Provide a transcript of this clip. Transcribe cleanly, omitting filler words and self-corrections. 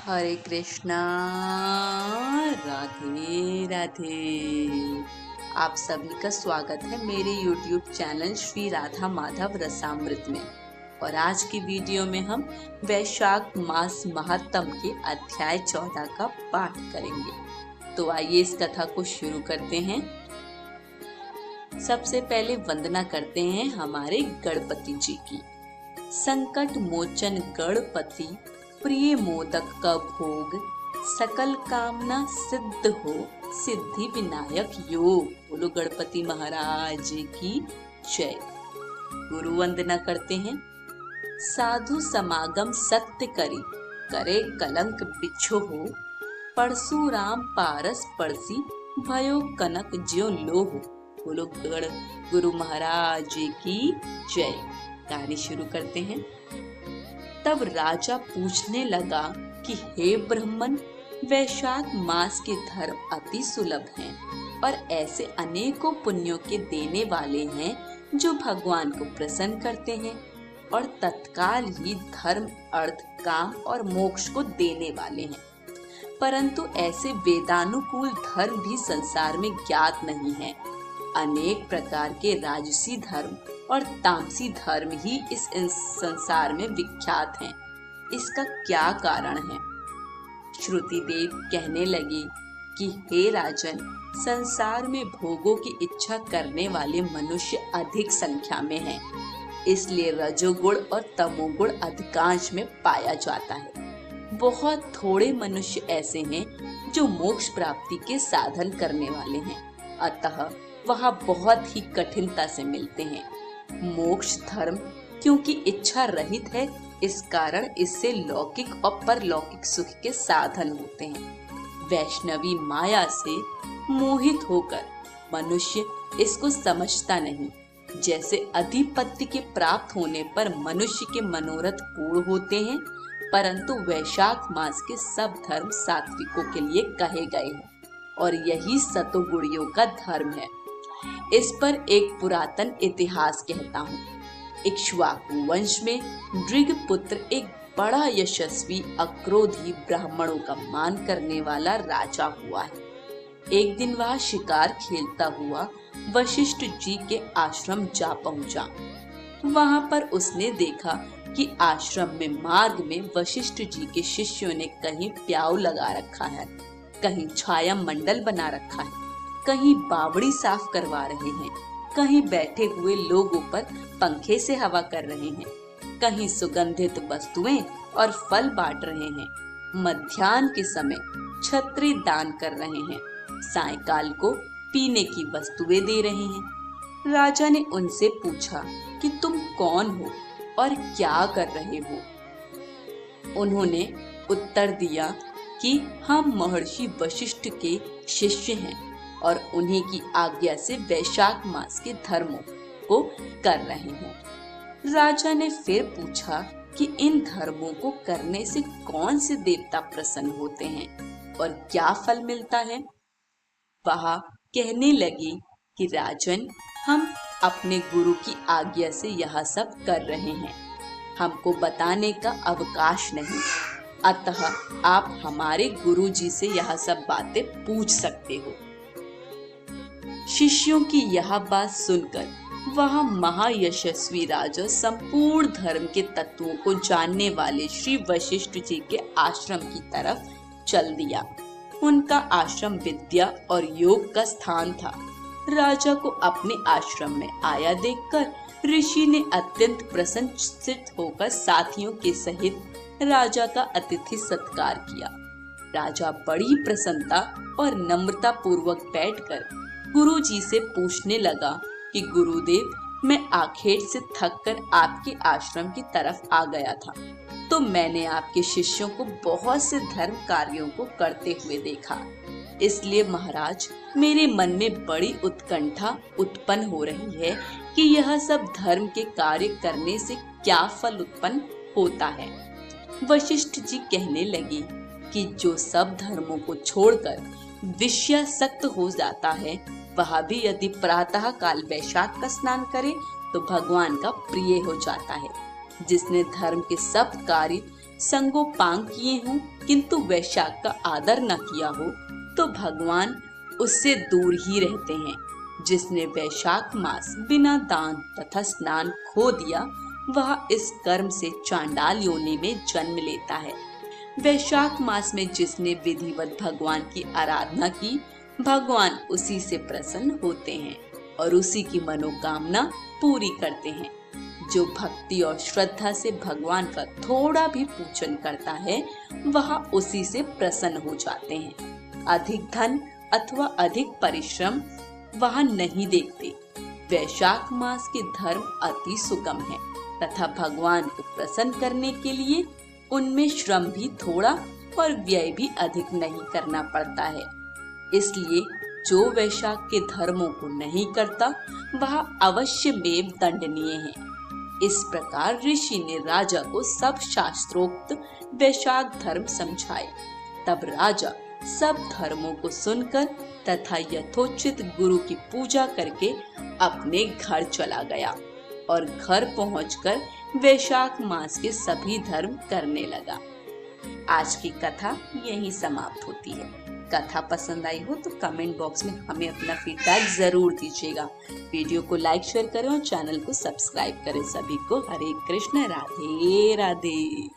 हरे कृष्णा, राधे राधे। आप सभी का स्वागत है मेरे YouTube चैनल श्री राधा माधव रसामृत में। और आज की वीडियो में हम वैशाख मास महात्म के अध्याय 14 का पाठ करेंगे। तो आइए इस कथा को शुरू करते हैं। सबसे पहले वंदना करते हैं हमारे गणपति जी की। संकट मोचन गणपति, प्रिय मोदक का भोग, सकल कामना सिद्ध हो, सिद्धि विनायक योग। बोलो गणपति महाराज की जय। गुरु वंदना करते हैं। साधु समागम सत्य करी, करे कलंक बिछो हो, परशुराम पारस पड़सी, भयो कनक ज्यो लोहो। बोलो गुरु महाराज की जय। कहानी शुरू करते हैं। तब राजा पूछने लगा कि हे ब्राह्मण, वैशाख मास के धर्म अति सुलभ हैं और ऐसे अनेकों पुण्यों के देने वाले हैं जो भगवान को प्रसन्न करते हैं और तत्काल ही धर्म, अर्थ, काम और मोक्ष को देने वाले हैं। परंतु ऐसे वेदानुकूल धर्म भी संसार में ज्ञात नहीं है। अनेक प्रकार के राजसी धर्म और तामसी धर्म ही इस संसार में विख्यात हैं। इसका क्या कारण है? श्रुति देव कहने लगे कि हे राजन, संसार में भोगों की इच्छा करने वाले मनुष्य अधिक संख्या में हैं। इसलिए रजोगुण और तमोगुण अधिकांश में पाया जाता है। बहुत थोड़े मनुष्य ऐसे हैं जो मोक्ष प्राप्ति के साधन करने वाले हैं। अतः वह बहुत ही कठिनता से मिलते हैं। मोक्ष धर्म क्योंकि इच्छा रहित है, इस कारण इससे लौकिक और परलौकिक सुख के साधन होते हैं। वैष्णवी माया से मोहित होकर मनुष्य इसको समझता नहीं। जैसे अधिपत्य के प्राप्त होने पर मनुष्य के मनोरथ पूर्ण होते हैं, परंतु वैशाख मास के सब धर्म सात्विकों के लिए कहे गए हैं और यही सतोगुणियों का धर्म है। इस पर एक पुरातन इतिहास कहता हूँ। इक्ष्वाकु वंश में दृगपुत्र एक बड़ा यशस्वी अक्रोधी ब्राह्मणों का मान करने वाला राजा हुआ है। एक दिन वह शिकार खेलता हुआ वशिष्ठ जी के आश्रम जा पहुंचा। वहां पर उसने देखा कि आश्रम में मार्ग में वशिष्ठ जी के शिष्यों ने कहीं प्याऊ लगा रखा है, कहीं छाया मंडल बना रखा है, कहीं बावड़ी साफ करवा रहे हैं, कहीं बैठे हुए लोगों पर पंखे से हवा कर रहे हैं, कहीं सुगंधित वस्तुएं और फल बांट रहे हैं, मध्याह्न के समय छतरी दान कर रहे हैं, सायंकाल को पीने की वस्तुएं दे रहे हैं। राजा ने उनसे पूछा कि तुम कौन हो और क्या कर रहे हो? उन्होंने उत्तर दिया कि हम महर्षि वशिष्ठ के शिष्य हैं और उन्हीं की आज्ञा से वैशाख मास के धर्मों को कर रहे हैं। राजा ने फिर पूछा कि इन धर्मों को करने से कौन से देवता प्रसन्न होते हैं और क्या फल मिलता है? वह कहने लगे कि राजन, हम अपने गुरु की आज्ञा से यह सब कर रहे हैं। हमको बताने का अवकाश नहीं, अतः आप हमारे गुरु जी से यह सब बातें पूछ सकते हो। शिष्यों की यह बात सुनकर वह महायशस्वी राजा संपूर्ण धर्म के तत्वों को जानने वाले श्री वशिष्ठ जी के आश्रम की तरफ चल दिया। उनका आश्रम विद्या और योग का स्थान था। राजा को अपने आश्रम में आया देखकर ऋषि ने अत्यंत प्रसन्नचित्त होकर साथियों के सहित राजा का अतिथि सत्कार किया। राजा बड़ी प्रसन्नता और नम्रता पूर्वक बैठकर गुरु जी से पूछने लगा कि गुरुदेव, मैं आखेट से थककर आपके आश्रम की तरफ आ गया था, तो मैंने आपके शिष्यों को बहुत से धर्म कार्यों को करते हुए देखा। इसलिए महाराज, मेरे मन में बड़ी उत्कंठा उत्पन्न हो रही है कि यह सब धर्म के कार्य करने से क्या फल उत्पन्न होता है। वशिष्ठ जी कहने लगे कि जो सब धर्मों को छोड़कर विषयासक्त हो जाता है, वह भी यदि प्रातः काल वैशाख का स्नान करे तो भगवान का प्रिय हो जाता है। जिसने धर्म के सब कार्य संगोपांग किए हों किंतु वैशाख का आदर न किया हो तो भगवान उससे दूर ही रहते हैं। जिसने वैशाख मास बिना दान तथा स्नान खो दिया वह इस कर्म से चांडाल योनि में जन्म लेता है। वैशाख मास में जिसने विधिवत भगवान की आराधना की भगवान उसी से प्रसन्न होते हैं और उसी की मनोकामना पूरी करते हैं। जो भक्ति और श्रद्धा से भगवान का थोड़ा भी पूजन करता है वह उसी से प्रसन्न हो जाते हैं। अधिक धन अथवा अधिक परिश्रम वह नहीं देखते। वैशाख मास के धर्म अति सुगम है तथा भगवान को प्रसन्न करने के लिए उनमें श्रम भी थोड़ा और व्यय भी अधिक नहीं करना पड़ता है। इसलिए जो वैशाख के धर्मों को नहीं करता वह अवश्य में दंडनीय है। इस प्रकार ऋषि ने राजा को सब शास्त्रोक्त वैशाख धर्म समझाए। तब राजा सब धर्मों को सुनकर तथा यथोचित गुरु की पूजा करके अपने घर चला गया और घर पहुंचकर वैशाख मास के सभी धर्म करने लगा। आज की कथा यहीं समाप्त होती है। कथा पसंद आई हो तो कमेंट बॉक्स में हमें अपना फीडबैक जरूर दीजिएगा। वीडियो को लाइक शेयर करें और चैनल को सब्सक्राइब करें। सभी को हरे कृष्ण, राधे राधे।